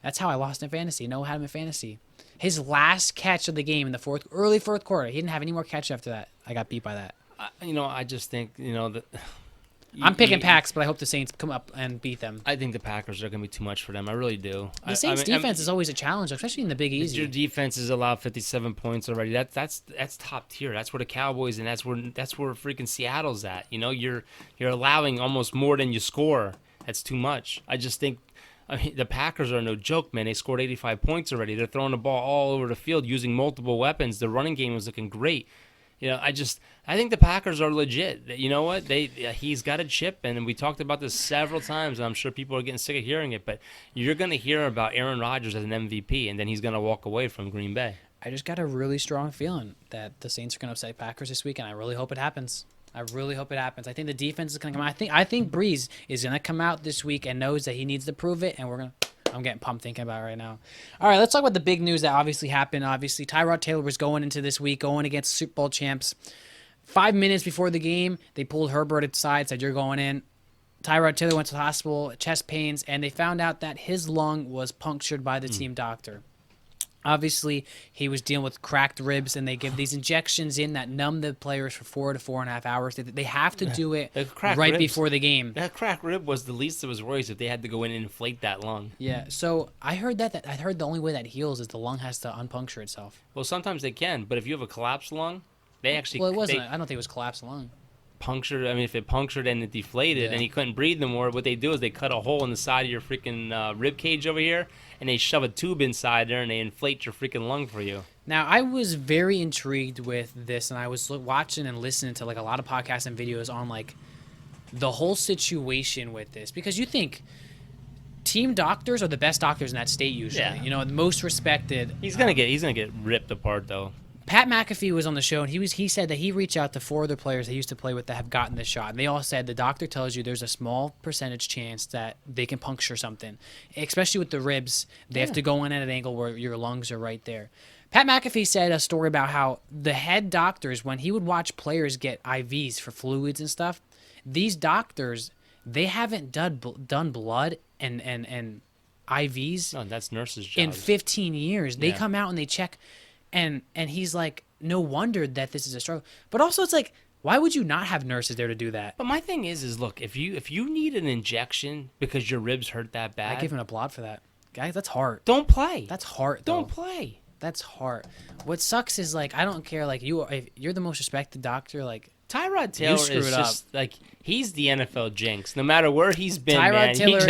that's how I lost in fantasy. No one had him in fantasy. His last catch of the game in the early fourth quarter, he didn't have any more catches after that. I got beat by that. I just think that. I'm picking Packs, but I hope the Saints come up and beat them. I think the Packers are going to be too much for them. I really do. The Saints' defense is always a challenge, especially in the Big Easy. Your defense has allowed 57 points already. That's top tier. That's where the Cowboys and that's where freaking Seattle's at. You're allowing almost more than you score. That's too much. I just think. The Packers are no joke, man. They scored 85 points already. They're throwing the ball all over the field using multiple weapons. The running game was looking great. I think the Packers are legit. You know what? He's got a chip, and we talked about this several times, and I'm sure people are getting sick of hearing it, but you're going to hear about Aaron Rodgers as an MVP, and then he's going to walk away from Green Bay. I just got a really strong feeling that the Saints are going to upset Packers this week, and I really hope it happens. I think the defense is going to come out. I think Breeze is going to come out this week and knows that he needs to prove it, and I'm getting pumped thinking about it right now. All right, let's talk about the big news that obviously happened. Obviously, Tyrod Taylor was going into this week, going against Super Bowl champs. 5 minutes before the game, they pulled Herbert aside, said, "You're going in." Tyrod Taylor went to the hospital, chest pains, and they found out that his lung was punctured by the team doctor. Obviously, he was dealing with cracked ribs, and they give these injections in that numb the players for 4 to 4.5 hours. They have to do it right before the game. That cracked rib was the least of his worries if they had to go in and inflate that lung. Yeah, so I heard that I heard the only way that heals is the lung has to unpuncture itself. Well, sometimes they can, but if you have a collapsed lung, they actually... Well, it wasn't. I don't think it was collapsed lung. Punctured. I mean, if it punctured and it deflated and he couldn't breathe no more, what they do is they cut a hole in the side of your freaking rib cage over here, and they shove a tube inside there and they inflate your freaking lung for you. Now, I was very intrigued with this, and I was watching and listening to like a lot of podcasts and videos on like the whole situation with this, because you think team doctors are the best doctors in that state usually. Yeah. The most respected. He's gonna get ripped apart though. Pat McAfee was on the show, and he said that he reached out to 4 other players he used to play with that have gotten the shot. And they all said the doctor tells you there's a small percentage chance that they can puncture something, especially with the ribs. They have to go in at an angle where your lungs are right there. Pat McAfee said a story about how the head doctors, when he would watch players get IVs for fluids and stuff, these doctors, they haven't done blood and IVs No, that's nurses' job. in 15 years. They Yeah. come out and they check. And he's like, no wonder that this is a struggle. But also, it's like, why would you not have nurses there to do that? But my thing is look, if you need an injection because your ribs hurt that bad, I give him a applaud for that. Guys, that's hard. don't play. That's hard, though. Don't play. That's hard. What sucks is, like, I don't care. Like, if you're the most respected doctor, like, Tyrod Taylor screwed is up. just like he's the NFL jinx. No matter where he's been, Tyrod man, Taylor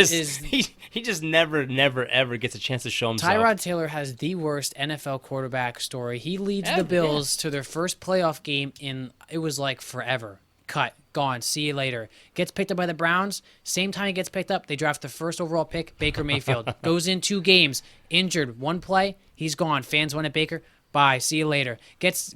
he just never ever gets a chance to show himself. Tyrod Taylor has the worst NFL quarterback story. He leads the Bills to their first playoff game in, it was like forever. Cut. Gone. See you later. Gets picked up by the Browns. Same time he gets picked up, they draft the first overall pick, Baker Mayfield. Goes in 2 games. Injured. 1 play. He's gone. Fans want it, Baker. Bye. See you later.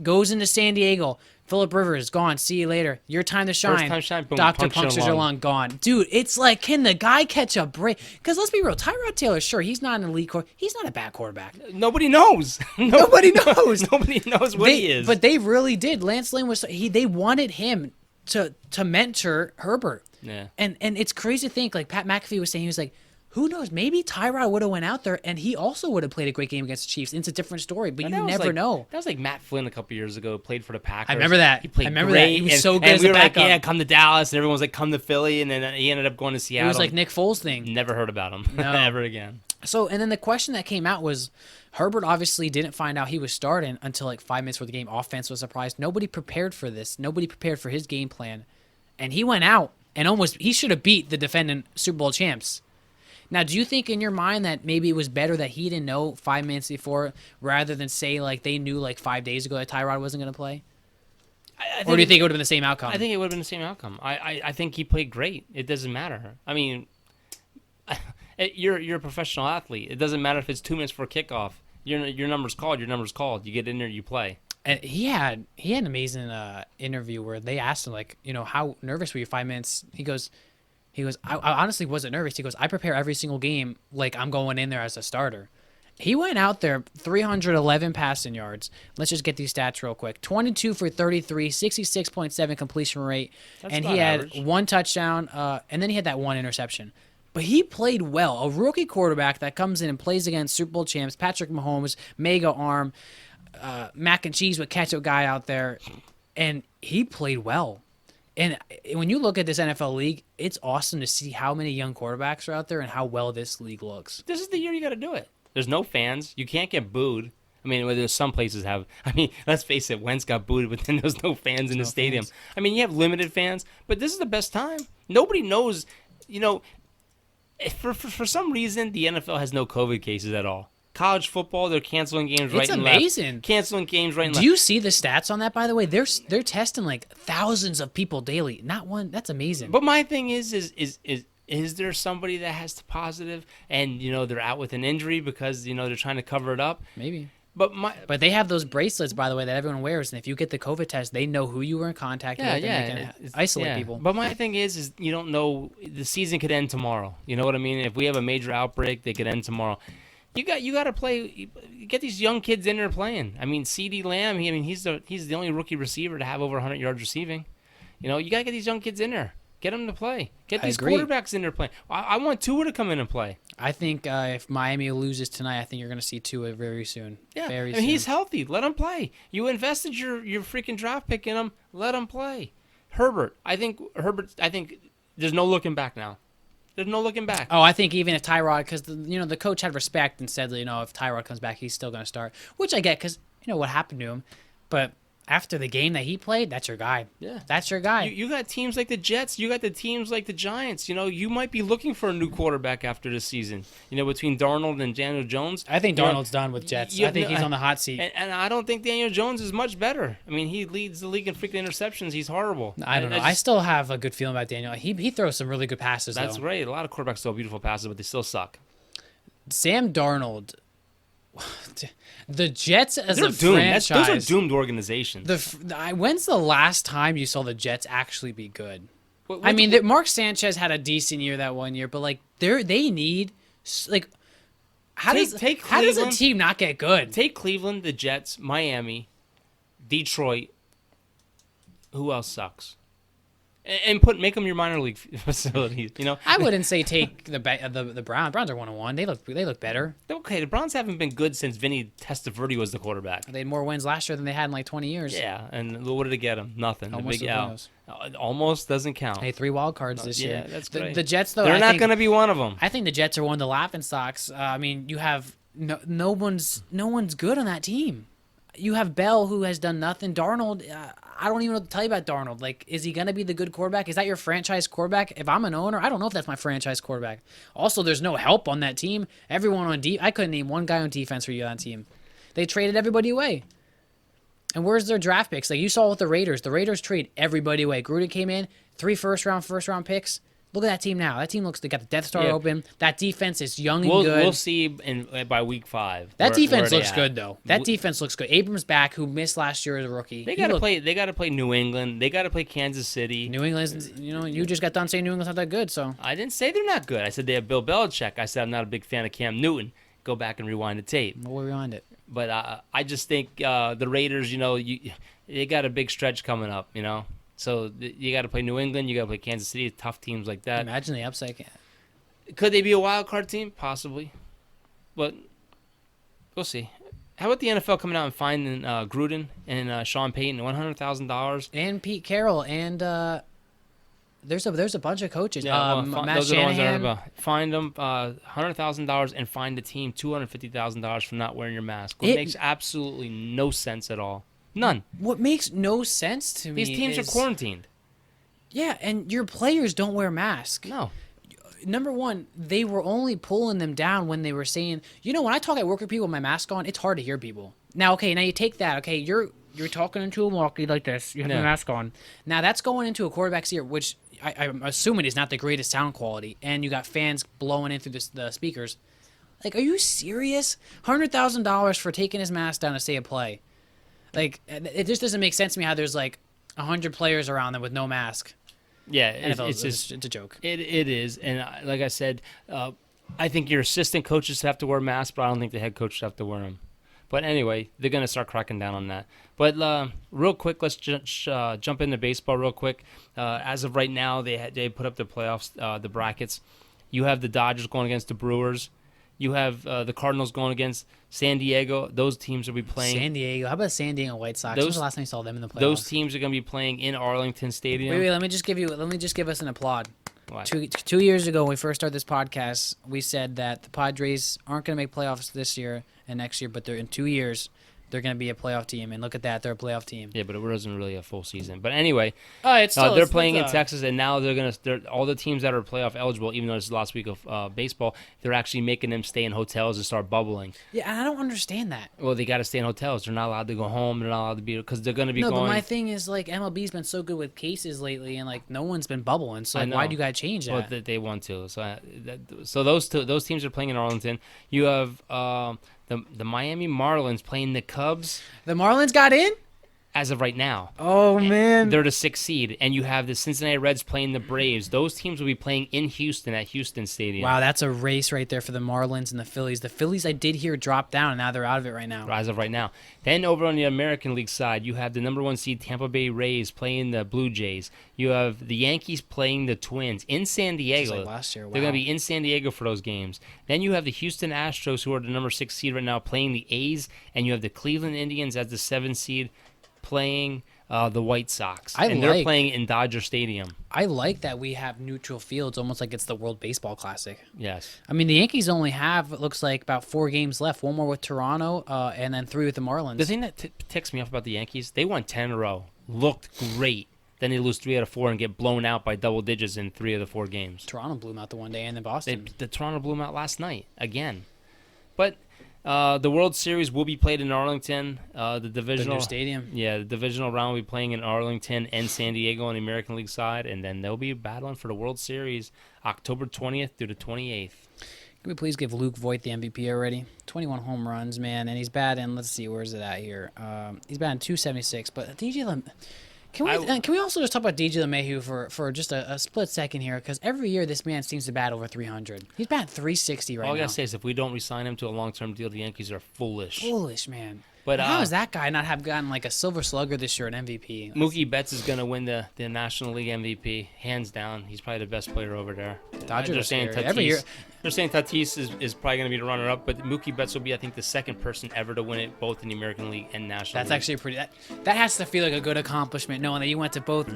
Goes into San Diego. Phillip Rivers, gone. See you later. Your time to shine. First time shine, boom, Doctor puncture punctures your lung, gone. Dude, it's like, can the guy catch a break? Because let's be real, Tyrod Taylor, sure, he's not an elite quarterback. He's not a bad quarterback. Nobody knows. Nobody knows. Nobody knows what he is. But they really did. Lance Lynn was they wanted him to mentor Herbert. Yeah. And it's crazy to think, like Pat McAfee was saying, he was like, who knows? Maybe Tyrod would have went out there and he also would have played a great game against the Chiefs. It's a different story, but you never know. That was like Matt Flynn a couple years ago. Played for the Packers. I remember that. He played I remember great. that. He was and, so good and as we a were like, backup. yeah, come to Dallas, and everyone was like, come to Philly, and then he ended up going to Seattle. It was like Nick Foles thing. Never heard about him No. ever again. So, and then the question that came out was, Herbert obviously didn't find out he was starting until like 5 minutes before the game. Offense was surprised. Nobody prepared for this. Nobody prepared for his game plan. And he went out and he should have beat the defending Super Bowl champs. Now, do you think in your mind that maybe it was better that he didn't know 5 minutes before rather than say like they knew like 5 days ago that Tyrod wasn't going to play? Or do you think it would have been the same outcome? I think it would have been the same outcome. I think he played great. It doesn't matter. I mean, you're a professional athlete. It doesn't matter if it's 2 minutes for kickoff. Your number's called. Your number's called. You get in there, you play. And he had an amazing interview where they asked him, like, you know, how nervous were you 5 minutes? He goes, I honestly wasn't nervous. He goes, I prepare every single game like I'm going in there as a starter. He went out there, 311 passing yards. Let's just get these stats real quick. 22 for 33, 66.7 completion rate. That's and about he had average. 1 touchdown, and then he had that 1 interception. But he played well. A rookie quarterback that comes in and plays against Super Bowl champs, Patrick Mahomes, mega arm, mac and cheese with ketchup guy out there, and he played well. And when you look at this NFL league, it's awesome to see how many young quarterbacks are out there and how well this league looks. This is the year you got to do it. There's no fans. You can't get booed. I mean, there's some places have. I mean, let's face it, Wentz got booed, but then there's no fans in the stadium. Fans. I mean, you have limited fans, but this is the best time. Nobody knows, you know, for some reason, the NFL has no COVID cases at all. College football, they're canceling games right and left. It's amazing. Canceling games right and left. Do you see the stats on that, by the way? They're testing like thousands of people daily. Not one. That's amazing. But my thing is there somebody that has the positive and, you know, they're out with an injury because, you know, they're trying to cover it up? Maybe. But they have those bracelets, by the way, that everyone wears, and if you get the COVID test, they know who you were in contact with, and they can isolate people. But my thing is you don't know, the season could end tomorrow. You know what I mean? If we have a major outbreak, they could end tomorrow. You got to play. Get these young kids in there playing. I mean, CeeDee Lamb. He's the only rookie receiver to have over 100 yards receiving. You know, you got to get these young kids in there. Get them to play. Get these quarterbacks in there playing. I want Tua to come in and play. I think if Miami loses tonight, I think you're going to see Tua very soon. Yeah, very and soon. he's healthy. Let him play. You invested your freaking draft pick in him. Let him play. Herbert. I think there's no looking back now. There's no looking back. Oh, I think even if Tyrod, because the coach had respect and said, if Tyrod comes back, he's still going to start, which I get because what happened to him. But after the game that he played, that's your guy. Yeah, that's your guy. You got teams like the Jets. You got the teams like the Giants. You might be looking for a new quarterback after this season. Between Darnold and Daniel Jones. I think Darnold's done with Jets. I think he's on the hot seat. And I don't think Daniel Jones is much better. I mean, he leads the league in freaking interceptions. He's horrible. I don't know. I still have a good feeling about Daniel. He throws some really good passes. That's though. great. A lot of quarterbacks throw beautiful passes, but they still suck. Sam Darnold. The Jets as They're a doomed. franchise. Those are doomed organizations. When's the last time you saw the Jets actually be good? What, Mark Sanchez had a decent year that 1 year, but they need how does a team not get good? Take Cleveland, the Jets, Miami, Detroit. Who else sucks? And make them your minor league facilities. I wouldn't say take the Browns. Browns are 1-1. They look better. Okay, the Browns haven't been good since Vinny Testaverde was the quarterback. They had more wins last year than they had in like 20 years. Yeah, and what did it get them? Nothing. Almost the big L. Almost doesn't count. Hey, 3 wild cards this year. Yeah, that's great. The Jets, though, they're not going to be one of them. I think the Jets are one of the laughingstocks. You have no one's good on that team. You have Bell, who has done nothing. Darnold, I don't even know what to tell you about Darnold. Is he going to be the good quarterback? Is that your franchise quarterback? If I'm an owner, I don't know if that's my franchise quarterback. Also, there's no help on that team. Everyone on I couldn't name one guy on defense for you on that team. They traded everybody away. And where's their draft picks? You saw with the Raiders. The Raiders trade everybody away. Gruden came in, 3 first round picks. Look at that team now. That team they got the Death Star Yeah. open. That defense is young and We'll good. see by week 5. That defense where looks they good at. though. That defense looks good. Abrams back, who missed last year as a rookie. They got to play. They got to play New England. They got to play Kansas City. New England's. You just got done saying New England's not that good, so. I didn't say they're not good. I said they have Bill Belichick. I said I'm not a big fan of Cam Newton. Go back and rewind the tape. We'll rewind it. But I just think the Raiders, they got a big stretch coming up, So you got to play New England. You got to play Kansas City. Tough teams like that. Imagine the upside. Could they be a wild card team? Possibly. But we'll see. How about the NFL coming out and finding Gruden and Sean Payton $100,000? And Pete Carroll and there's a bunch of coaches. Yeah, Matt those are the ones that are Shanahan. about. Find them $100,000 and find the team $250,000 for not wearing your mask. It It- makes absolutely no sense at all. None. What makes no sense to me These teams are is- quarantined. Yeah, and your players don't wear masks. No. Number one, they were only pulling them down when they were saying, when I talk at work with people with my mask on, it's hard to hear people. Now you take that, okay, you're talking into a walkie like this, you have your mask on. Now that's going into a quarterback's ear, which I'm assuming is not the greatest sound quality, and you got fans blowing in through the speakers. Like, are you serious? $100,000 for taking his mask down to say a play. Like, it just doesn't make sense to me how there's like 100 players around them with no mask. Yeah, It's a joke. It is, and like I said, I think your assistant coaches have to wear masks, but I don't think the head coaches have to wear them. But anyway, they're going to start cracking down on that. But real quick, let's jump into baseball real quick. As of right now, they put up the playoffs, the brackets. You have the Dodgers going against the Brewers. You have the Cardinals going against San Diego. Those teams will be playing. San Diego. How about San Diego White Sox? When was the last time you saw them in the playoffs? Those teams are going to be playing in Arlington Stadium. Wait. Let me just give us an applaud. What? 2 years ago, when we first started this podcast, we said that the Padres aren't going to make playoffs this year and next year, but they're in 2 years. They're going to be a playoff team, and look at that, they're a playoff team. Yeah, but it wasn't really a full season. But anyway, They're playing in Texas, and now they're all the teams that are playoff eligible, even though it's the last week of baseball, they're actually making them stay in hotels and start bubbling. Yeah, and I don't understand that. Well, they got to stay in hotels. They're not allowed to go home. They're not allowed to be because they're going to be No, going. but my thing is, like, MLB's been so good with cases lately, and, like, no one's been bubbling. So, I like, why know. do you got to change that? Well, they want to. So those teams are playing in Arlington. You have the Miami Marlins playing the Cubs The Marlins got in? as of right now. Oh, man. They're the 6th seed, and you have the Cincinnati Reds playing the Braves. Those teams will be playing in Houston at Houston Stadium. Wow, that's a race right there for the Marlins and the Phillies. The Phillies, I did hear, dropped down, and now they're out of it right now. As of right now. Then over on the American League side, you have the number 1 seed Tampa Bay Rays playing the Blue Jays. You have the Yankees playing the Twins in San Diego. like last year, They're wow. going to be in San Diego for those games. Then you have the Houston Astros, who are the number 6 seed right now, playing the A's, and you have the Cleveland Indians as the 7th seed playing the White Sox. They're playing in Dodger Stadium. I like that we have neutral fields, almost like it's the World Baseball Classic. Yes. I mean, the Yankees only have, it looks like, about 4 games left. 1 more with Toronto, and then 3 with the Marlins. The thing that ticks me off about the Yankees, they won 10 in a row. Looked great. Then they lose 3 out of 4 and get blown out by double digits in 3 of the 4 games. Toronto blew them out the one day, and then Boston. The Toronto blew them out last night again. But the World Series will be played in Arlington. The divisional new stadium. Yeah, the divisional round will be playing in Arlington and San Diego on the American League side, and then they'll be battling for the World Series October 20th through the 28th. Can we please give Luke Voigt the MVP already? 21 home runs, man, and he's batting. Let's see, where's it at here? He's batting 276. But can we also just talk about DJ LeMahieu for just a split second here? Because every year this man seems to bat over 300. He's batting 360 right now. All I gotta say is if we don't re-sign him to a long-term deal, the Yankees are foolish. Foolish, man. But how does that guy not have gotten like a Silver Slugger this year, an MVP? Mookie Betts is gonna win the National League MVP, hands down. He's probably the best player over there. Dodgers They're are saying scary. Tatis. Every year. They're saying Tatis is probably going to be the runner-up, but Mookie Betts will be, I think, the 2nd person ever to win it, both in the American League and National That's League. actually pretty. That has to feel like a good accomplishment, knowing that you went to both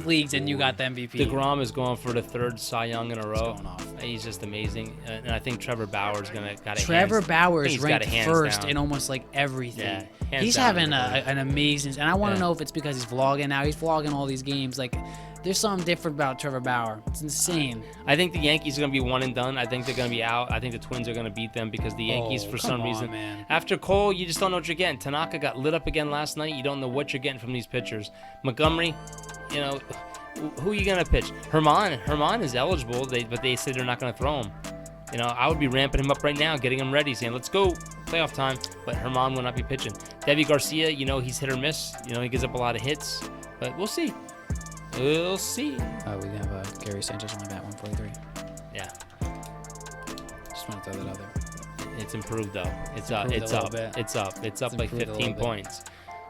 leagues and you got the MVP. DeGrom is going for the 3rd Cy Young in a row. going off. He's just amazing, and I think Trevor Bauer's got a Trevor Bauer is ranked hands first down. in almost like everything. Yeah, hands he's down having an amazing. And I want to Yeah. know if it's because he's vlogging now. He's vlogging all these games. Like, there's something different about Trevor Bauer. It's insane. I think the Yankees are going to be one and done. I think they're going to be out. I think the Twins are going to beat them because the Yankees, for some come on, reason, man. after Cole, you just don't know what you're getting. Tanaka got lit up again last night. You don't know what you're getting from these pitchers. Montgomery, Who are you gonna pitch? Herman is eligible, but they said they're not gonna throw him. You know, I would be ramping him up right now, getting him ready, saying, let's go, playoff time. But Herman will not be pitching. Debbie Garcia, you know, he's hit or miss. You know, he gives up a lot of hits. But we'll see. We'll see. Oh, we have Gary Sanchez only got 143. Yeah. Just want to throw that out there. It's improved, though. It's improved up. a little bit. It's up like improved a 15 little bit. points.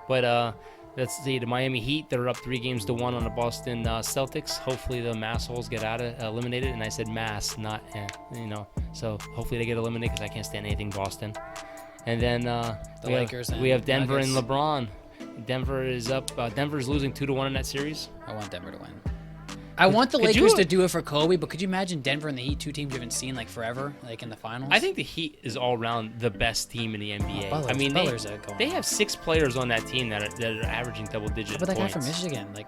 But let's see, the Miami Heat, they're up 3-1 on the Boston Celtics. Hopefully the massholes get eliminated. And I said mass, not, you know. So hopefully they get eliminated because I can't stand anything Boston. And then we have Denver Nuggets. and LeBron. Denver is up. Denver's losing 2-1 in that series. I want Denver to win. I want the could you- Lakers to do it for Kobe, but could you imagine Denver and the Heat, two teams you haven't seen like forever, like in the finals? I think the Heat is all around the best team in the NBA. Butler's- I mean, Butler's going they on. have 6 players on that team that are averaging double-digit But that guy points. from Michigan, like,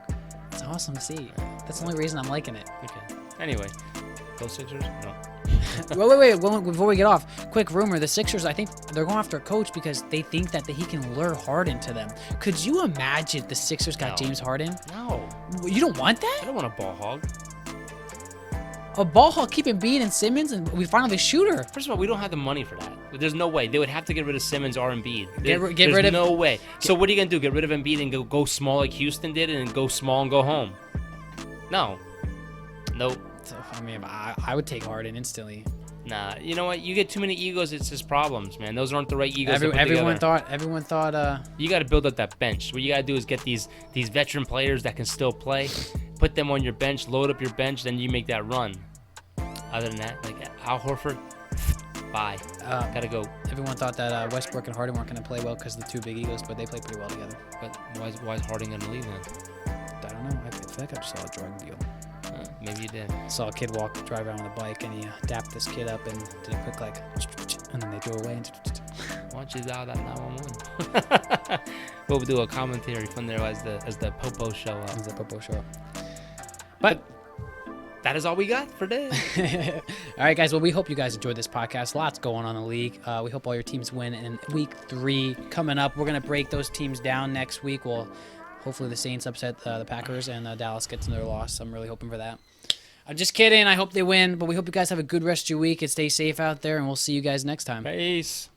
it's awesome to see. That's the only reason I'm liking it. Okay. Anyway, those Sixers? No. Wait. Before we get off, quick rumor: the Sixers, I think they're going after a coach because they think that he can lure Harden to them. Could you imagine the Sixers got No. James Harden? No. You don't want I that? don't want a ball hog. A ball hawk keeping Embiid and Simmons, and we finally have a shooter. First of all, we don't have the money for that. There's no way. They would have to get rid of Simmons or Embiid. Get There's rid of- no way. So what are you going to do? Get rid of Embiid and go small like Houston did and go small and go home? No. Nope. So, I mean, I would take Harden instantly. Nah. You know what? You get too many egos, it's just problems, man. Those aren't the right egos to put Everyone together. thought. You got to build up that bench. What you got to do is get these veteran players that can still play, put them on your bench, load up your bench, then you make that run. Other than that, like Al Horford, bye. Gotta go. Everyone thought that Westbrook and Harden weren't going to play well because of the two big egos, but they play pretty well together. But why is Harden gonna leave then? I don't know. I feel like I just saw a drug deal. Maybe you did. Saw a kid drive around with a bike, and he dapped this kid up and did a quick like, and then they drove away. Why don't you dial that 911? We'll do a commentary from there as the Popo show up. It was a Popo show. But That is all we got for today. all right, guys. Well, we hope you guys enjoyed this podcast. Lots going on in the league. We hope all your teams win in week 3 coming up. We're gonna break those teams down next week. Well, hopefully the Saints upset the Packers and Dallas gets another loss. I'm really hoping for that. I'm just kidding. I hope they win, but we hope you guys have a good rest of your week and stay safe out there. And we'll see you guys next time. Peace.